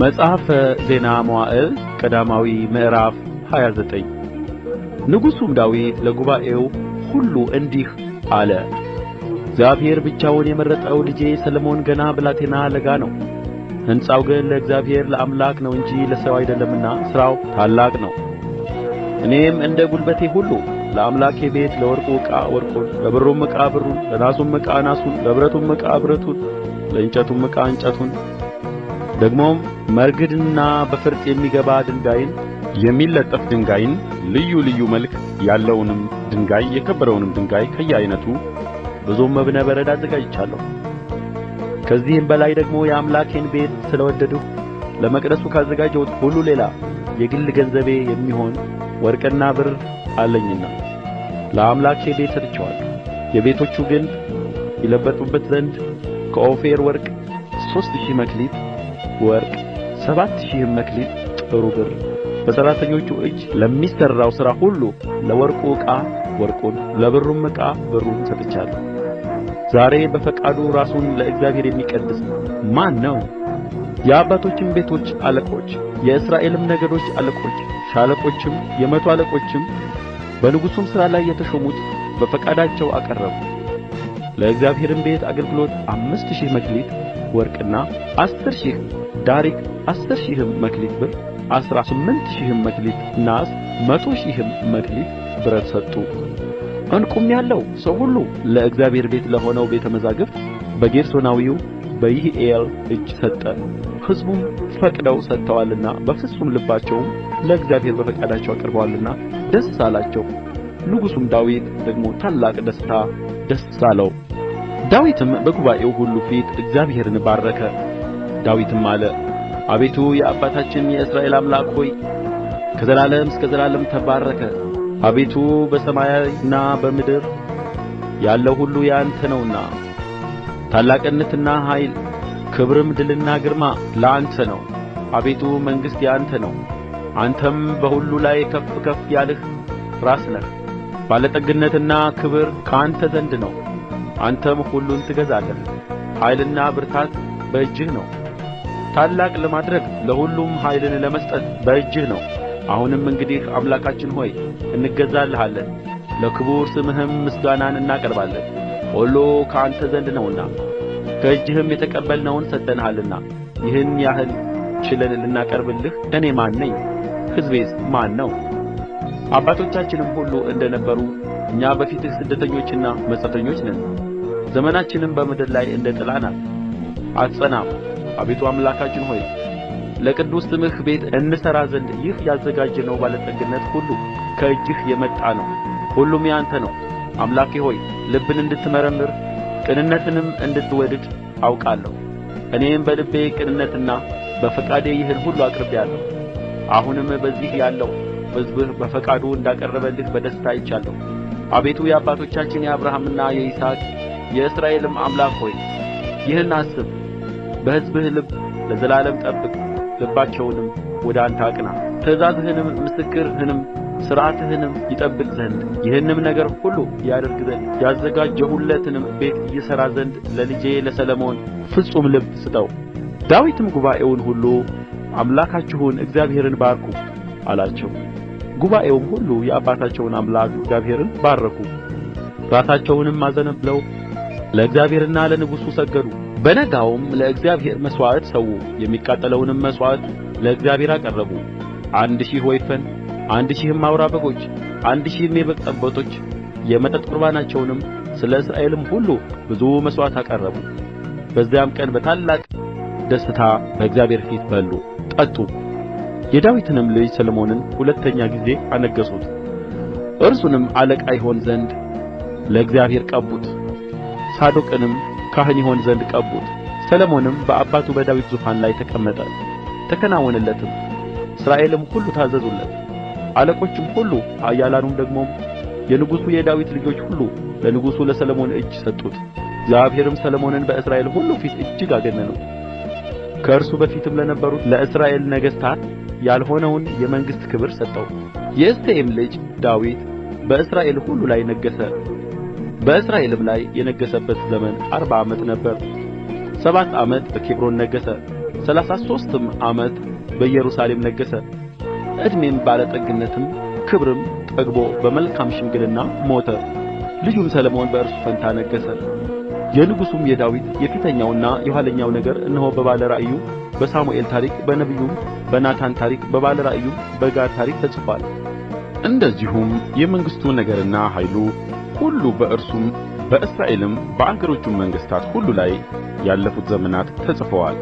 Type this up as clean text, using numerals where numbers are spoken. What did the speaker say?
መጽሐፈ ዜና መዋዕል ቀዳማዊ ምዕራፍ 29 ንጉሡም ዳዊት ለጉባኤው ሁሉ እንዲህ አለ። እግዚአብሔር ብቻውን የመረጠው ልጄ ሰሎሞን ገና ብላቴና ለጋ ነው። ሕንጻው ግን ለእግዚአብሔር ለአምላክ ነው እንጂ ለሰው አይደለምና ሥራው ታላቅ ነው። እኔም እንደ ጕልበቴ ሁሉ ለአምላኬ ቤት ለወርቁ ዕቃ ወርቁን፣ ለብሩም ዕቃ ብሩን፣ ለናሱም ዕቃ ናሱን፣ ለብረቱም ዕቃ ብረቱን፣ ለእንጨቱም ዕቃ እንጨቱን፣ ደግሞም መረግድንና በፈርጥ የሚገባ ድንጋይን፣ የሚለጠፍ ድንጋይን፣ ልዩ ልዩ መልክ ያለውንም ድንጋይ፣ የከበረውንም ድንጋይ ከየዓይነቱ ብዙም እብነ በረድ አዘጋጅቻለሁ። ከዚህም በላይ ደግሞ የአምላኬን ቤት ስለወደድሁ ለመቅደሱ ካዘጋጀሁት ሁሉ ሌላ የግል ገንዘቤ የሚሆን ወርቅና ብር አለኝና ለአምላኬ ቤት ሰጥቼዋለሁ። የቤቶቹ ግንብ ይለበጡበት ዘንድ ከኦፊር ወርቅ 3000 መክሊት ወርቅ 7000 መክሊት ጥሩ ብር በሠራተኞቹ እጅ ለሚሠራው ሥራ ሁሉ ለወርቁ ዕቃ ወርቁን፣ ለብሩም ዕቃ ብሩን ሰጥቻለሁ። ዛሬ በፈቃዱ ራሱን ለእግዚአብሔር የሚቀድስ ማን ነው? የአባቶችም ቤቶች አለቆች፣ የእስራኤልም ነገዶች አለቆች፣ ሻለቆችም፣ የመቶ አለቆችም በንጉሡም ሥራ ላይ የተሾሙት በፈቃዳቸው አቀረቡ። ለእግዚአብሔርም ቤት አገልግሎት 5000 መክሊት ወርቅና 10000 ዳሪክ 10000 መክሊት ብር 18000 መክሊት ናስ 100,000 መክሊት ብረት ሰጡ። ዕንቍም ያለው ሰው ሁሉ ለእግዚአብሔር ቤት ለሆነው ቤተ መዛግብት በጌድሶናዊው በይሒኤል እጅ ሰጠ። ሕዝቡም ፈቅደው ሰጥተዋልና በፍጹም ልባቸውም ለእግዚአብሔር በፈቃዳቸው አቅርበዋልና ደስ አላቸው። ንጉሡም ዳዊት ደግሞ ታላቅ ደስታ ደስ አለው። ዳዊትም በጉባኤው ሁሉ ፊት እግዚአብሔርን ባረከ። ዳዊትም አለ፣ አቤቱ የአባታችን የእስራኤል አምላክ ሆይ ከዘላለም እስከ ዘላለም ተባረከ። አቤቱ በሰማይና በምድር ያለው ሁሉ ያንተ ነውና ታላቅነትና ኃይል፣ ክብርም ድልና ግርማ ለአንተ ነው። አቤቱ መንግሥት ያንተ ነው። አንተም በሁሉ ላይ ከፍ ከፍ ያልህ ራስ ነህ። ባለጠግነትና ክብር ከአንተ ዘንድ ነው። አንተም ሁሉን ትገዛለህ። ኃይልና ብርታት በእጅህ ነው። ታላቅ ለማድረግ ለሁሉም ኃይልን ለመስጠት በእጅህ ነው። አሁንም እንግዲህ አምላካችን ሆይ እንገዛልሃለን፣ ለክቡር ስምህም ምስጋናን እናቀርባለን። ሁሉ ከአንተ ዘንድ ነውና ከእጅህም የተቀበልነውን ሰጥተንሃልና ይህን ያህል ችለን ልናቀርብልህ እኔ ማን ነኝ? ሕዝቤስ ማን ነው? አባቶቻችንም ሁሉ እንደ ነበሩ እኛ በፊትህ ስደተኞችና መጻተኞች ነን። ዘመናችንም በምድር ላይ እንደ ጥላ ናት፣ አትጸናም። አቤቱ አምላካችን ሆይ ለቅዱስ ስምህ ቤት እንሠራ ዘንድ ይህ ያዘጋጀነው ባለጠግነት ሁሉ ከእጅህ የመጣ ነው። ሁሉም ያንተ ነው። አምላኬ ሆይ ልብን እንድትመረምር ቅንነትንም እንድትወድድ አውቃለሁ። እኔም በልቤ ቅንነትና በፈቃዴ ይህን ሁሉ አቅርቤአለሁ። አሁንም በዚህ ያለው ሕዝብህ በፈቃዱ እንዳቀረበልህ በደስታ አይቻለሁ። አቤቱ የአባቶቻችን የአብርሃምና የይስሐቅ የእስራኤልም አምላክ ሆይ ይህን አስብ፣ በሕዝብህ ልብ ለዘላለም ጠብቅ። ልባቸውንም ወደ አንተ አቅና፣ ትእዛዝህንም ምስክርህንም ሥርዓትህንም ይጠብቅ ዘንድ ይህንም ነገር ሁሉ ያደርግ ዘንድ ያዘጋጀሁለትንም ቤት ይሠራ ዘንድ ለልጄ ለሰሎሞን ፍጹም ልብ ስጠው። ዳዊትም ጉባኤውን ሁሉ አምላካችሁን እግዚአብሔርን ባርኩ አላቸው። ጉባኤውም ሁሉ የአባታቸውን አምላክ እግዚአብሔርን ባረኩ። ራሳቸውንም አዘንብለው ለእግዚአብሔርና ለንጉሡ ሰገዱ። በነጋውም ለእግዚአብሔር መሥዋዕት ሰዉ። የሚቃጠለውንም መሥዋዕት ለእግዚአብሔር አቀረቡ። 1000 ወይፈን፣ 1000 አውራ በጎች፣ 1000 የበግ ጠቦቶች። የመጠጥ ቁርባናቸውንም ስለ እስራኤልም ሁሉ ብዙ መሥዋዕት አቀረቡ። በዚያም ቀን በታላቅ ደስታ በእግዚአብሔር ፊት በሉ ጠጡ። የዳዊትንም ልጅ ሰሎሞንን ሁለተኛ ጊዜ አነገሡት። እርሱንም አለቃ ይሆን ዘንድ ለእግዚአብሔር ቀቡት። ሳዶቅንም ካህን ይሆን ዘንድ ቀቡት። ሰሎሞንም በአባቱ በዳዊት ዙፋን ላይ ተቀመጠ፣ ተከናወነለትም። እስራኤልም ሁሉ ታዘዙለት። አለቆችም ሁሉ ኃያላኑም ደግሞም የንጉሡ የዳዊት ልጆች ሁሉ ለንጉሡ ለሰሎሞን እጅ ሰጡት። እግዚአብሔርም ሰሎሞንን በእስራኤል ሁሉ ፊት እጅግ አገነነው። ከእርሱ በፊትም ለነበሩት ለእስራኤል ነገሥታት ያልሆነውን የመንግሥት ክብር ሰጠው። የእሴይም ልጅ ዳዊት በእስራኤል ሁሉ ላይ ነገሠ። በእስራኤልም ላይ የነገሠበት ዘመን 40 ዓመት ነበረ። 7 ዓመት በኬብሮን ነገሠ። 33 ዓመት በኢየሩሳሌም ነገሠ። ዕድሜም ባለጠግነትም ክብርም ጠግቦ በመልካም ሽምግልና ሞተ። ልጁም ሰሎሞን በእርሱ ፋንታ ነገሠ። የንጉሡም የዳዊት የፊተኛውና የኋለኛው ነገር እነሆ በባለ ራእዩ በሳሙኤል ታሪክ በነቢዩም በናታን ታሪክ በባለ ራእዩም በጋድ ታሪክ ተጽፎአል። እንደዚሁም የመንግሥቱ ነገርና ኃይሉ ሁሉ በእርሱም በእስራኤልም በአገሮቹም መንግሥታት ሁሉ ላይ ያለፉት ዘመናት ተጽፈዋል።